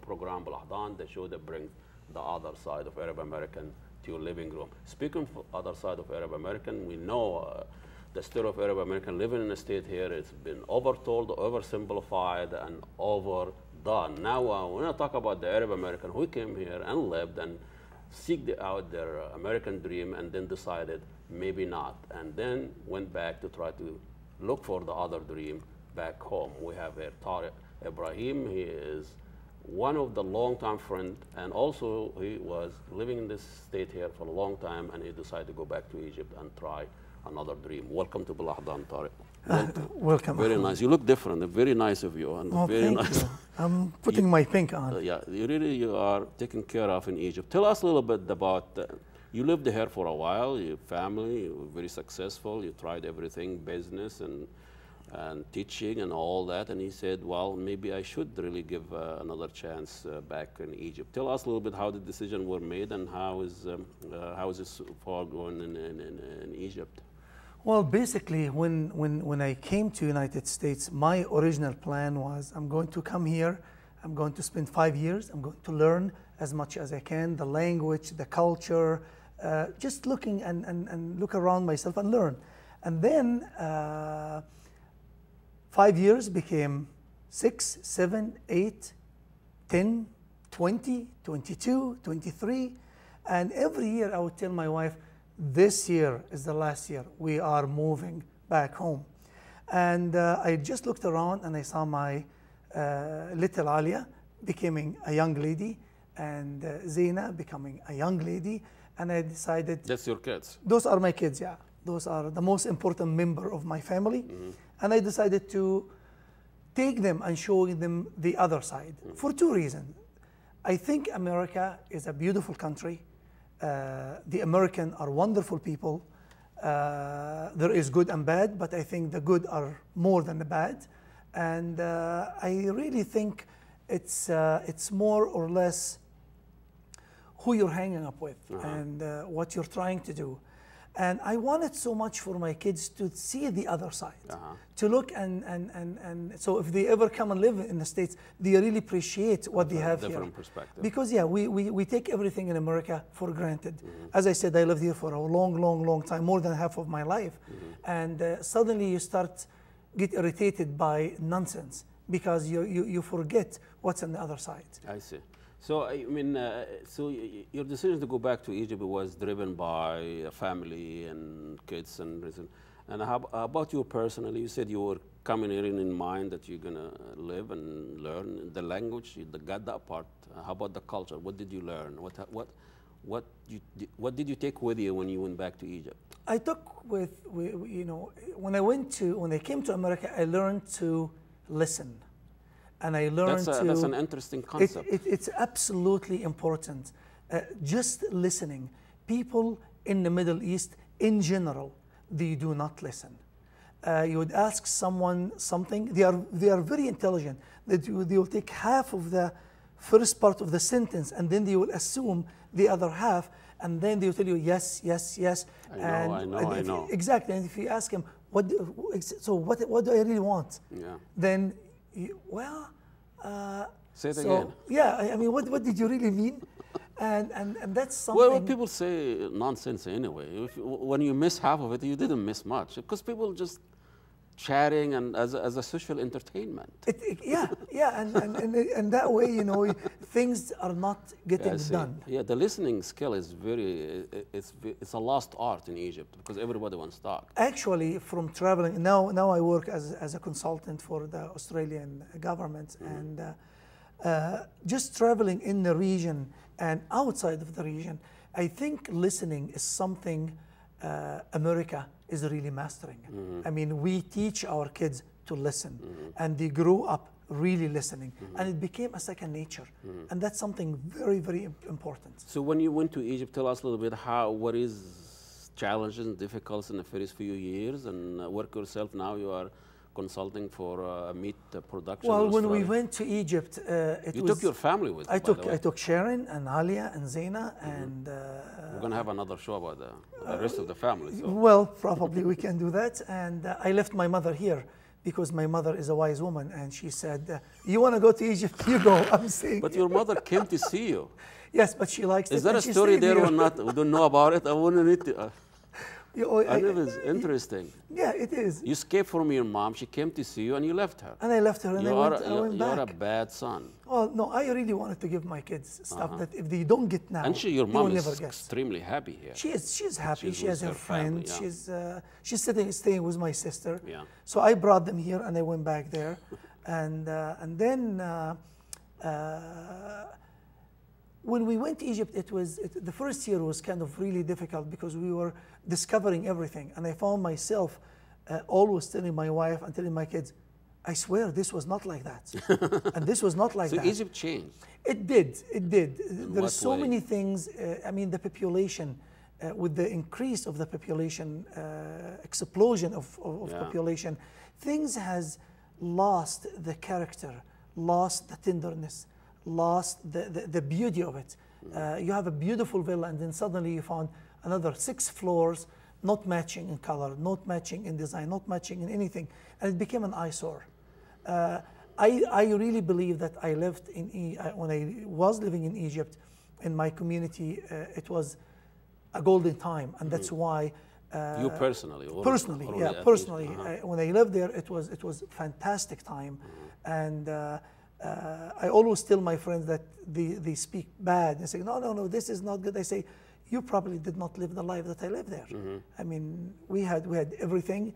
program Balahdan, the show that brings the other side of Arab American to your living room. Speaking of other side of Arab American, we know the story of Arab American living in the state here has been overtold, oversimplified, and overdone. Now, I want to talk about the Arab American who came here and lived and seeked out their American dream and then decided maybe not, and then went back to try to look for the other dream back home. We have here Tareq Ibrahim. He is one of the long-time friends, and also he was living in this state here for a long time, and he decided to go back to Egypt and try another dream. Welcome to Balahdan, Tareq. Welcome. Very nice. You look different. Very nice of you. And very nice. You. I'm putting my pink on. Yeah, you are taken care of in Egypt. Tell us a little bit about. You lived here for a while. Your family, you were very successful. You tried everything, business and teaching and all that. And he said, well, maybe I should really give another chance back in Egypt. Tell us a little bit how the decision were made and how is this far going in Egypt. Well, basically, when I came to United States, my original plan was I'm going to come here, I'm going to spend 5 years, I'm going to learn as much as I can, the language, the culture, just looking and look around myself and learn. And then 5 years became 6, 7, 8, 10, 20, 22, 23. And every year I would tell my wife, this year is the last year. We are moving back home. And I just looked around and I saw my little Alia becoming a young lady and Zaina becoming a young lady. And I decided... That's your kids? Those are my kids, yeah. Those are the most important member of my family. Mm-hmm. And I decided to take them and show them the other side for 2 reasons. I think America is a beautiful country. The Americans are wonderful people. There is good and bad, but I think the good are more than the bad. And I really think it's more or less who you're hanging up with and what you're trying to do. And I wanted so much for my kids to see the other side, to look and so if they ever come and live in the States, they really appreciate what they have here. Different perspective. Because yeah, we take everything in America for granted. As I said, I lived here for a long time, more than half of my life. And suddenly you start get irritated by nonsense because you forget what's on the other side. I see. So, I mean, so your decision to go back to Egypt was driven by a family and kids and reason. And how about you personally? You said you were coming here in mind that you're going to live and learn the language. You got that part. How about the culture? What did you learn? What did you take with you when you went back to Egypt? I took with you know, when I came to America, I learned to listen. And I learned that's an interesting concept. It's absolutely important. Just listening. People in the Middle East, in general, they do not listen. You would ask someone something. They are very intelligent. They will take half of the first part of the sentence, and then they will assume the other half, and then they will tell you yes, yes, yes. I know. Exactly. And if you ask them, what do I really want? Yeah. Then. Say it again. Yeah, I mean, what did you really mean? And that's something. Well, people say nonsense anyway. When you miss half of it, you didn't miss much because people just chatting and as a social entertainment. And that way, you know, things are not getting done. Yeah, the listening skill is it's a lost art in Egypt because everybody wants to talk. Actually, from traveling, now I work as a consultant for the Australian government, and just traveling in the region and outside of the region, I think listening is something America is really mastering. I mean, we teach our kids to listen, and they grew up really listening, and it became a second nature, and that's something very, very important. So when you went to Egypt, tell us a little bit what is challenges and difficulties in the first few years, and work yourself now. You are consulting for meat production. Well, when we went to Egypt, you took your family with you. I took Sharon and Alia and Zaina and. We're going to have another show about the rest of the family. So. Well, probably we can do that. And I left my mother here because my mother is a wise woman, and she said, "You want to go to Egypt? You go." I'm saying. But your mother came to see you. Yes, but she likes it. Is there a and she story stayed there here. or not? We don't know about it. I wouldn't need to. I know it's I- interesting. Yeah, it is. You escaped from your mom. She came to see you, and you left her. And I left her, and I went You're a back. bad son. Oh no, I really wanted to give my kids stuff that if they don't get now, And your they will mom never is get. extremely happy here. She's happy. She's She has with her her family, friend. yeah. She's staying with my sister. Yeah. So I brought them here, and I went back there, and then when we went to Egypt, the first year was kind of really difficult because we were discovering everything, and I found myself always telling my wife and telling my kids, I swear this was not like that, and this was not like So that. Egypt changed. It did. There are what so way? many things. I mean, the population, with the increase of the population, explosion of Yeah. population, things has lost the character, lost the tenderness, lost the beauty of it. You have a beautiful villa, and then suddenly you found another 6 floors, not matching in color, not matching in design, not matching in anything, and it became an eyesore. I really believe that I lived when I was living in Egypt, in my community, it was a golden time, and that's why. You personally? Personally, yeah, personally. When I lived there, it was fantastic time, and I always tell my friends that they speak bad. They say, no, this is not good. I say, you probably did not live the life that I lived there. I mean, we had everything.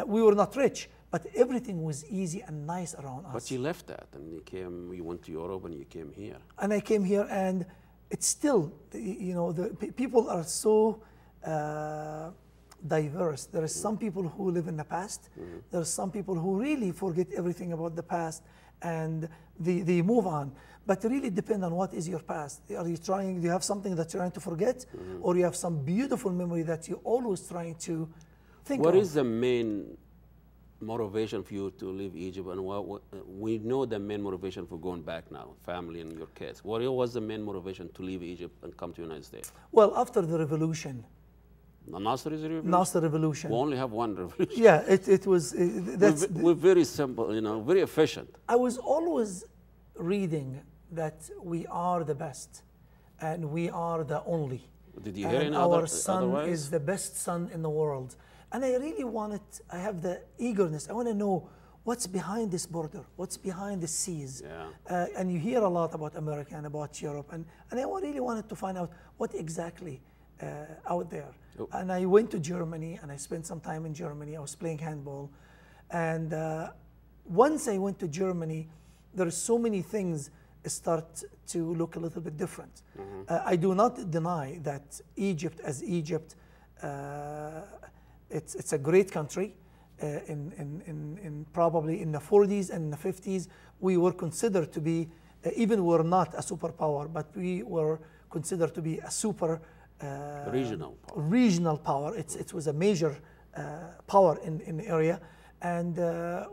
We were not rich, but everything was easy and nice around us. But you left that, and you went to Europe, and you came here. And I came here, and it's still, the people are so diverse. There are some people who live in the past. There are some people who really forget everything about the past, and they move on. But it really depends on what is your past. Do you have something that you're trying to forget, or you have some beautiful memory that you're always trying to think of? What is the main motivation for you to leave Egypt, and we know the main motivation for going back now, family and your kids. What was the main motivation to leave Egypt and come to the United States? Well, after the revolution. The Nasser revolution? Nasser revolution. We only have one revolution. Yeah, it was. We're very simple, very efficient. I was always reading that we are the best, and we are the only. Did you hear any our son otherwise? is the best son in the world. And I really I have the eagerness. I want to know what's behind this border, what's behind the seas. Yeah. And you hear a lot about America and about Europe. And I really wanted to find out what exactly out there. Oh. And I went to Germany, and I spent some time in Germany. I was playing handball. And once I went to Germany, there are so many things start to look a little bit different. I do not deny that Egypt as Egypt, it's a great country. In probably in the 40s and in the 50s, we were considered to be, even we're not a superpower, but we were considered to be a super regional power. It was a major power in the area, and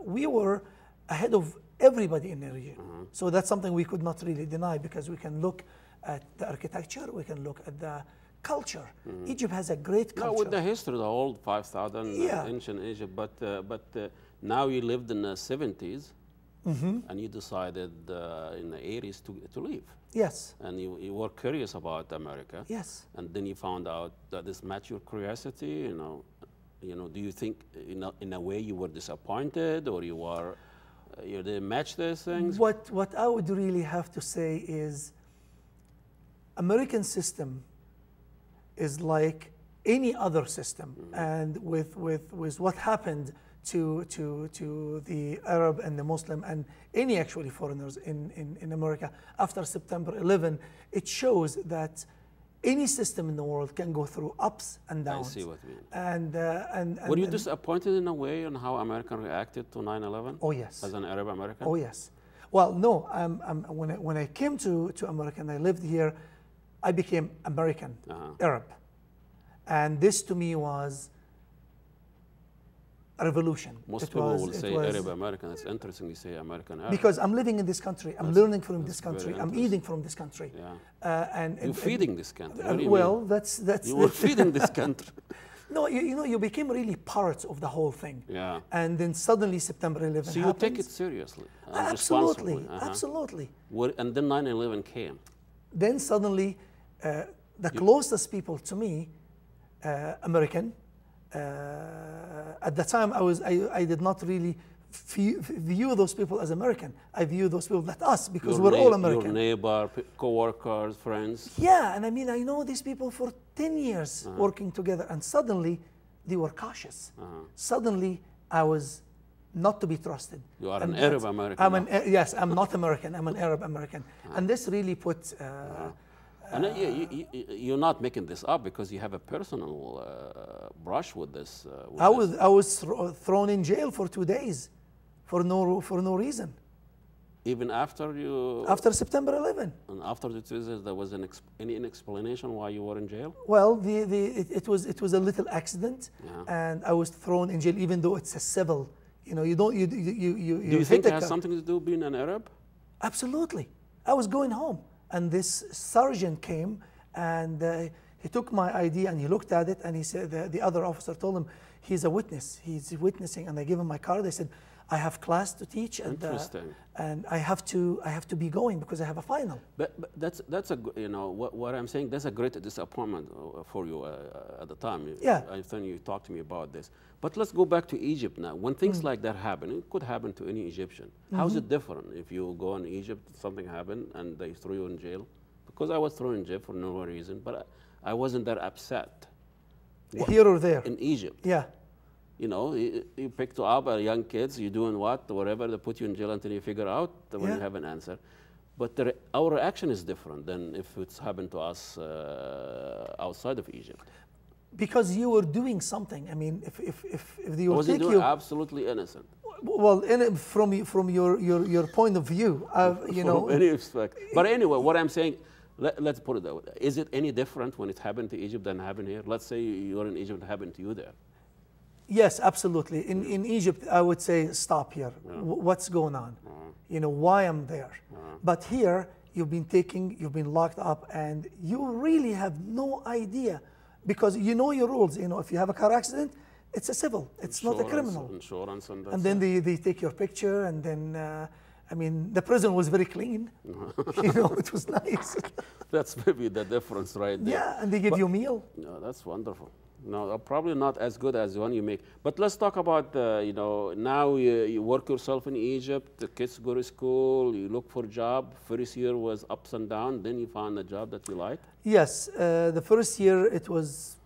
we were ahead of everybody in the region. So that's something we could not really deny, because we can look at the architecture, we can look at the culture. Egypt has a great culture. No, with the history, the old 5,000 ancient Egypt, but now you lived in the 70s, and you decided in the 80s to leave. Yes. And you were curious about America. Yes. And then you found out that this matched your curiosity. Do you think in a way you were disappointed, or you didn't match these things? What I would really have to say is, American system is like any other system, and with what happened to the Arab and the Muslim and any actually foreigners in America after September 11, it shows that any system in the world can go through ups and downs. I see what you mean. And were you disappointed in a way on how America reacted to 9/11? Oh yes. As an Arab American? Oh yes. Well, no. When I came to America and I lived here, I became American Arab, and this to me was a revolution. Most people will say Arab American. It's interesting you say American Arab. Because I'm living in this country, I'm learning from this country, I'm eating from this country. Yeah. You're feeding this country. Well, that's you were feeding this country. No, you became really part of the whole thing. Yeah. And then suddenly September 11 So you happens. take it seriously. Absolutely, responsibly. absolutely. And then 9/11 came. Then suddenly, the closest people to me, American, at the time I did not really view those people as American. I view those people as us because we're all American. Your neighbor, co-workers, friends. Yeah, and I mean, I know these people for 10 years working together, and suddenly they were cautious. Suddenly I was not to be trusted. You are an Arab American. Yes, I'm not American, I'm an Arab American. And this really put... and you're not making this up because you have a personal brush with this. I was thrown in jail for 2 days for no reason. Even after you... After September 11. And after the 2 days, there was any explanation why you were in jail? Well, it was a little accident, and I was thrown in jail, even though it's a civil. You know, do you think it has something to do being an Arab? Absolutely. I was going home, and this sergeant came, and he took my ID, and he looked at it, and he said, the other officer told him, he's a witness, he's witnessing, and I gave him my card. They said, I have class to teach, and I have to be going because I have a final. But that's a, you know, what I'm saying, that's a great disappointment for you at the time. Yeah. I think you talked to me about this. But let's go back to Egypt now. When things like that happen, it could happen to any Egyptian. How's it different if you go in Egypt, something happened, and they throw you in jail? Because I was thrown in jail for no reason, but I wasn't that upset. Here or there? In Egypt. Yeah. You know, you picked up young kids, you're doing what, whatever, they put you in jail until you figure out when you have an answer. But our reaction is different than if it's happened to us outside of Egypt. Because you were doing something. I mean, if they would take you... absolutely innocent? Well, from your point of view, you know... From any respect. But anyway, what I'm saying, let's put it that way. Is it any different when it happened to Egypt than happened here? Let's say you're in Egypt, it happened to you there. Yes, absolutely. In Egypt, I would say, stop here. What's going on? You know, why I'm there? But here, you've been locked up, and you really have no idea, because you know your rules. You know, if you have a car accident, it's a civil. It's not a criminal. Insurance and then they take your picture, and then, I mean, the prison was very clean. You know, it was nice. That's maybe the difference right there. Yeah, and they give you a meal. No, that's wonderful. No, probably not as good as the one you make. But let's talk about, you know, now you work yourself in Egypt, the kids go to school, you look for a job. First year was ups and downs, then you found a job that you like? Yes, the first year it was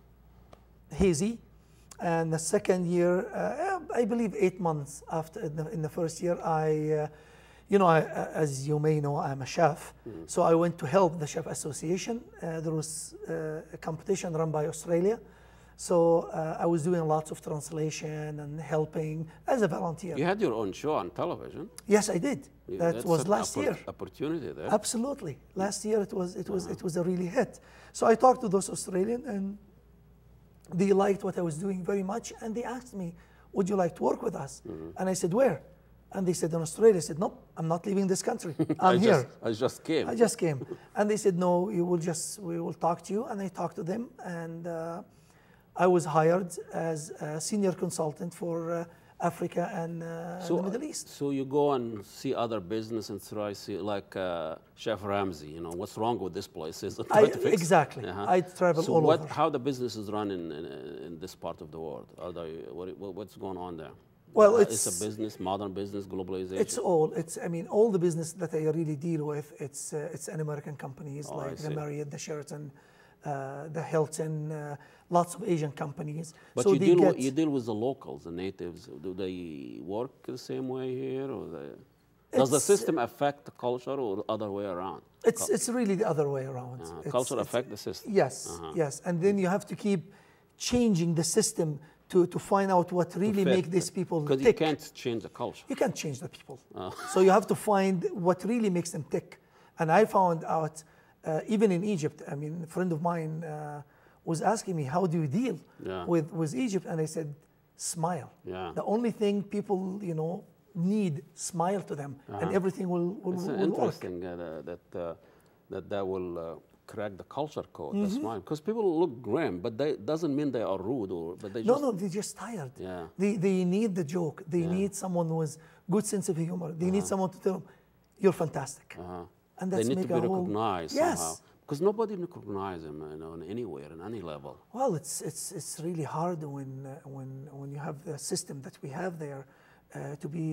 hazy. And the second year, I believe 8 months after, in the first year, you know, as you may know, I'm a chef. So I went to help the Chef Association. There was a competition run by Australia. So I was doing lots of translation and helping as a volunteer. You had your own show on television. Yes, I did. That was last year. Opportunity there. Absolutely. Last year it was a really hit. So I talked to those Australians, and they liked what I was doing very much, and they asked me, would you like to work with us? And I said, where? And they said, in Australia. I said, nope, I'm not leaving this country. I'm here. I just came. I just came. And they said, no, we will talk to you. And I talked to them, and I was hired as a senior consultant for Africa and the Middle East. So you go and see other business and try see like Chef Ramsay, you know, what's wrong with this place? Exactly. I travel all over. How the business is run in this part of the world? What's going on there? Well, it's a business, modern business, globalization. I mean, all the business that I really deal with, it's an American companies like the Marriott, the Sheraton, the Hilton, lots of Asian companies. But so you deal with the locals, the natives. Do they work the same way here, or does the system affect the culture, or the other way around? It's really the other way around. Culture affect the system. Yes, yes, and then you have to keep changing the system to find out what really makes these people tick. Because you can't change the culture. You can't change the people. So you have to find what really makes them tick. And I found out, even in Egypt, I mean, a friend of mine was asking me, how do you deal with Egypt? And I said, smile. The only thing people, you know, need, smile to them, and everything will it's will interesting work. that will crack the culture code. That's why, because people look grim, but that doesn't mean they are rude, or but they just No, they're just tired. Yeah. They need the joke. They Yeah. need someone with good sense of humor. They need someone to tell them, "You're fantastic." And they that's need to make be a whole, recognized yes. somehow. Because nobody recognizes them, anywhere, in any level. Well, it's really hard when you have the system that we have there to be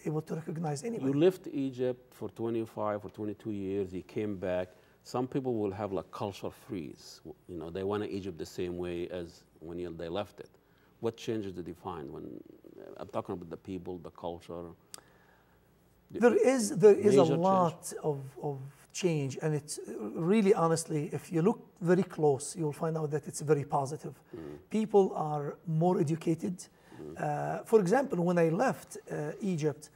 able to recognize anybody. You left Egypt for 25 or 22 years. You came back. Some people will have like culture freeze. They want Egypt the same way as when they left it. What changes did you find? When I'm talking about the people, the culture. There is a Major lot of change, and it's really, honestly, if you look very close, you'll find out that it's very positive. People are more educated. For example, when I left Egypt,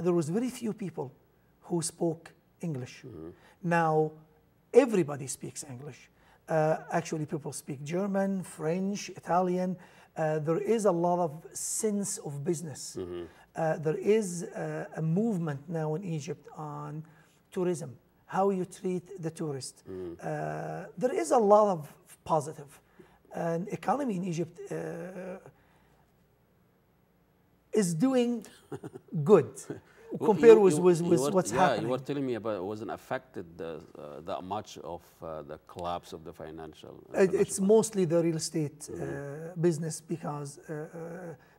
there was very few people who spoke English. Now, everybody speaks English. Actually, people speak German, French, Italian. There is a lot of sense of business. There is a movement now in Egypt on tourism, how you treat the tourist. There is a lot of positive. And economy in Egypt is doing good compared with what's happening. You were telling me about it wasn't affected that much of the collapse of the financial. It's mostly the real estate business, because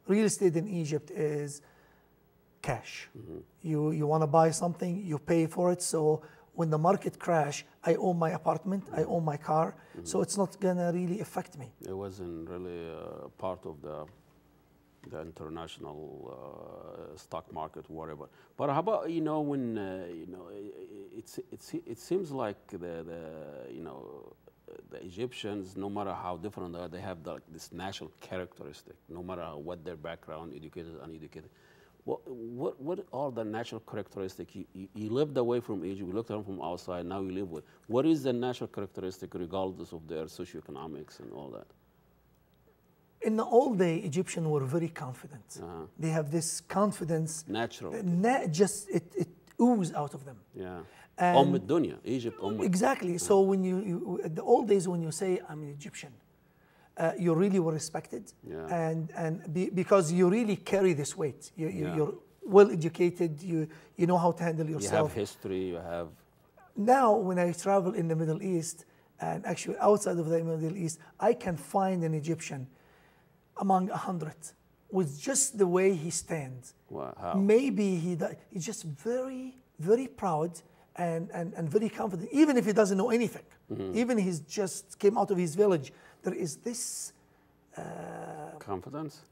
real estate in Egypt is cash. You want to buy something, you pay for it. So when the market crash, I own my apartment, I own my car, so it's not gonna really affect me. It wasn't really part of the international stock market, whatever. But how about when it seems like the Egyptians, no matter how different they are, they have this national characteristic, no matter what their background, educated, uneducated. What are the natural characteristics? You lived away from Egypt, you looked at them from outside, now you live with. What is the natural characteristic regardless of their socioeconomics and all that? In the old day, Egyptians were very confident. They have this confidence. Natural. It oozes out of them. Yeah. And Dunya, Egypt. Exactly. So when you the old days, when you say I'm an Egyptian, you really were respected, because you really carry this weight. You're well educated. You know how to handle yourself. You have history. You have. Now, when I travel in the Middle East, and actually outside of the Middle East, I can find an Egyptian among 100 with just the way he stands. Wow, how? Maybe he's just very, very proud and very confident, even if he doesn't know anything. Even he's just came out of his village. There is this confidence.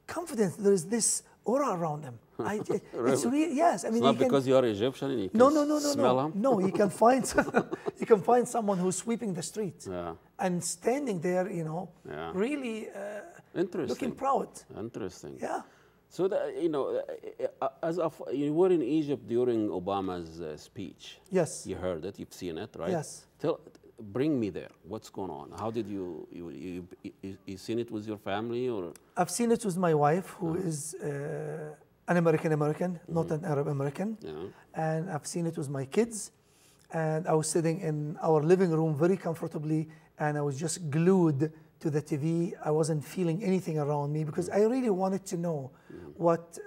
There is this aura around him. Really? It's really, yes. I mean, it's not because you are Egyptian and you can smell him? No, you can find someone who's sweeping the street and standing there, really looking proud. Interesting. Yeah. So you were in Egypt during Obama's speech. Yes. You heard it. You've seen it, right? Yes. Bring me there. What's going on? How did you seen it with your family, or? I've seen it with my wife, who is an American, not an Arab American. And I've seen it with my kids. And I was sitting in our living room very comfortably, and I was just glued to the TV. I wasn't feeling anything around me, because I really wanted to know what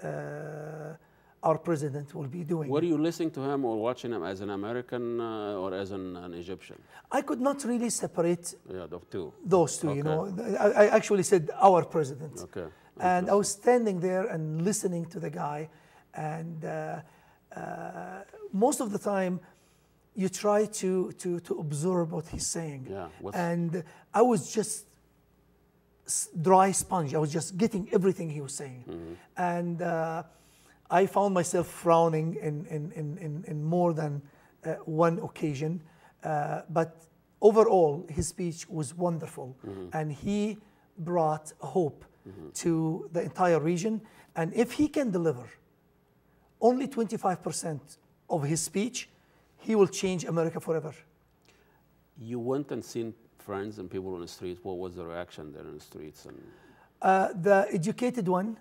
our president will be doing. Were you listening to him or watching him as an American or as an Egyptian? I could not really separate those two. Okay. I actually said our president. Okay. And I was standing there and listening to the guy, and most of the time you try to observe what he's saying. Yeah. And I was just dry sponge. I was just getting everything he was saying. And I found myself frowning in more than one occasion. But overall, his speech was wonderful. And he brought hope to the entire region. And if he can deliver only 25% of his speech, he will change America forever. You went and seen friends and people on the streets. What was the reaction there in the streets? And the educated one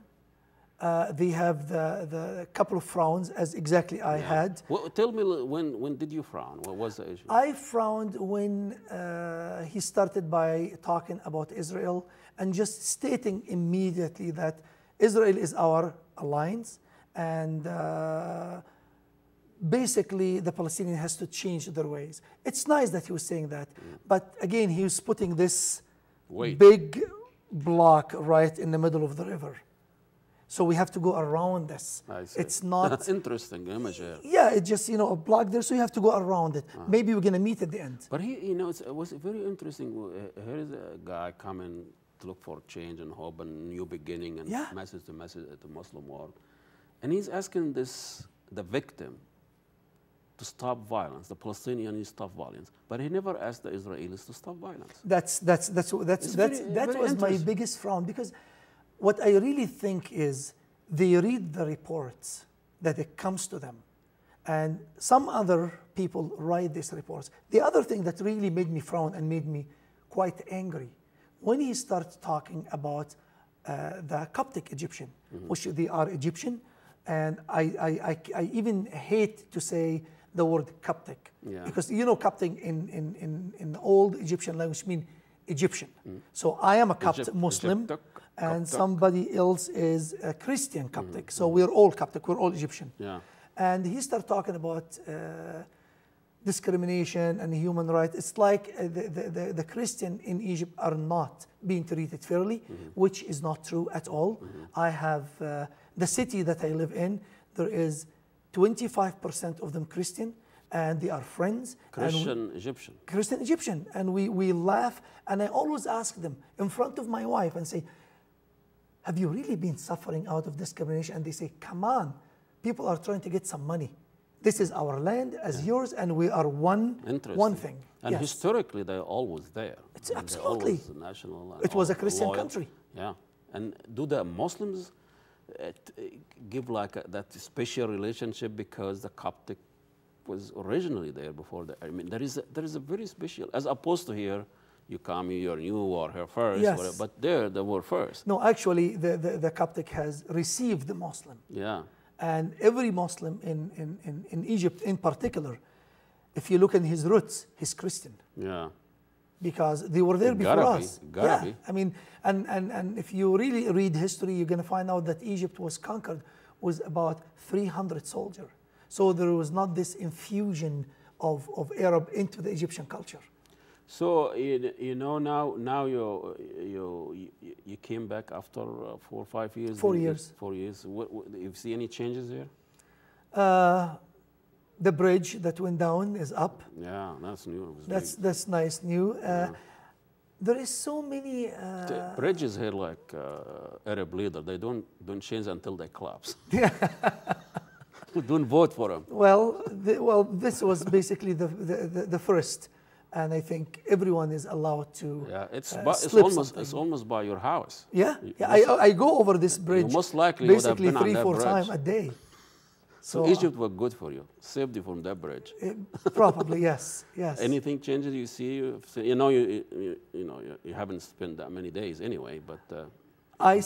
They have the couple of frowns as exactly I had. Well, tell me, when did you frown? What was the issue? I frowned when he started by talking about Israel and just stating immediately that Israel is our alliance, and basically the Palestinian has to change their ways. It's nice that he was saying that, but again, he was putting this big block right in the middle of the river. So we have to go around this. I see. It's not interesting image here. Yeah, it's just a block there, so you have to go around it. Maybe we're gonna meet at the end. But it was very interesting. Here is a guy coming to look for change and hope and new beginning and message to Muslim world, and he's asking the victim to stop violence. The Palestinians stop violence, but he never asked the Israelis to stop violence. That was my biggest frown, because what I really think is they read the reports that it comes to them, and some other people write these reports. The other thing that really made me frown and made me quite angry, when he started talking about the Coptic Egyptian, which they are Egyptian, and I even hate to say the word Coptic, because Coptic in old Egyptian language mean Egyptian. So I am a Coptic Muslim, and somebody else is a Christian Coptic. So we're all Coptic, we're all Egyptian. And he started talking about discrimination and human rights. It's like the Christian in Egypt are not being treated fairly, which is not true at all. I have the city that I live in, there is 25% of them Christian, and they are friends. Christian Egyptian. And we laugh, and I always ask them in front of my wife and say, have you really been suffering out of discrimination? And they say, come on, people are trying to get some money. This is our land as yours, and we are one thing. And historically, they're always there. It's absolutely. National. It was a Christian country. Yeah. And do the Muslims give that special relationship because the Coptic was originally there before I mean, there is a very special, as opposed to here, you come, you're new or here first, whatever, but there they were first. No, actually, the Coptic has received the Muslim. Yeah. And every Muslim in Egypt in particular, if you look in his roots, he's Christian. Yeah. Because they were there before us. Gotta be. I mean, and if you really read history, you're going to find out that Egypt was conquered with about 300 soldiers. So there was not this infusion of Arab into the Egyptian culture. So now you came back after 4 or 5 years. 4 years. 4 years. You see any changes here? The bridge that went down is up. Yeah, that's new. That's nice new. There is so many bridges here, like Arab leader. They don't change until they collapse. Don't vote for them. Well, this was basically the first, and I think everyone is allowed to. Yeah, it's almost by your house. Yeah, I go over this bridge. You most likely basically would have been 3-4 times a day. So Egypt was good for you, saved you from that bridge. Probably yes. Anything changes you see? You haven't spent that many days anyway, but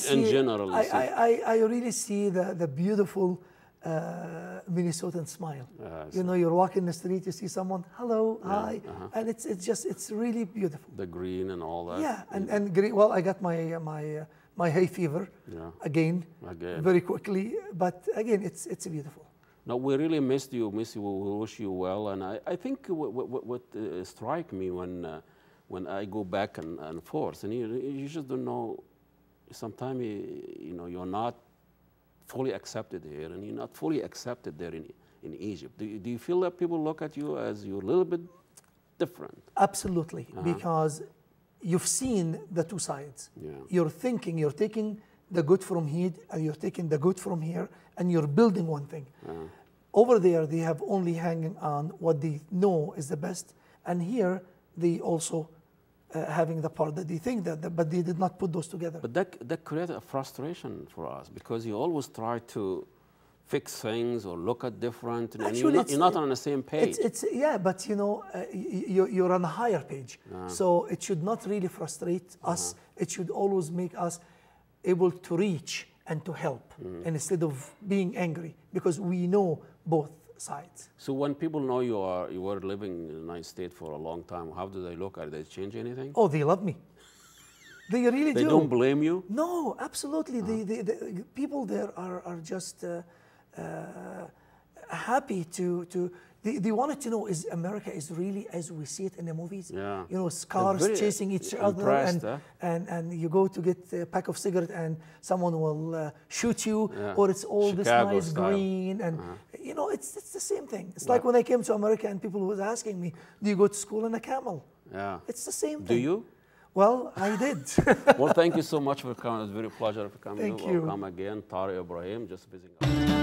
in general, I really see the beautiful Minnesotan smile. You're walking the street, you see someone, hello, hi, and it's really beautiful. The green and all that. Yeah, and green. Well, I got my hay fever again very quickly, but again, it's beautiful. No, we really missed you. We wish you well, and I think what strike me when I go back and forth, and you just don't know. Sometimes you're not fully accepted here, and you're not fully accepted there in Egypt. Do you feel that people look at you as you're a little bit different? Absolutely, because you've seen the two sides. Yeah. You're taking the good from here, and you're taking the good from here, and you're building one thing. Over there, they have only hanging on what they know is the best, and here they also having the part that they think but they did not put those together. But that created a frustration for us, because you always try to fix things or look at different, and actually, you're not on the same page. But you're on a higher page, so it should not really frustrate us. It should always make us able to reach and to help, and instead of being angry, because we know both sides. So when people know you were living in the United States for a long time, how do they look at it? They change anything? Oh, they love me. They really do. They don't blame you? No, absolutely. The people there are just happy to they wanted to know, is America is really as we see it in the movies? Yeah. You know, cars chasing each other, and you go to get a pack of cigarette and someone will shoot you, or it's all Chicago this nice style. green, and you know, it's the same thing. It's like when I came to America and people was asking me, do you go to school in a camel? Yeah. It's the same thing. Do you? Well, I did. Well, thank you so much for coming. It's a very pleasure for coming. Thank you. Welcome again, Tareq Ibrahim, just visiting us.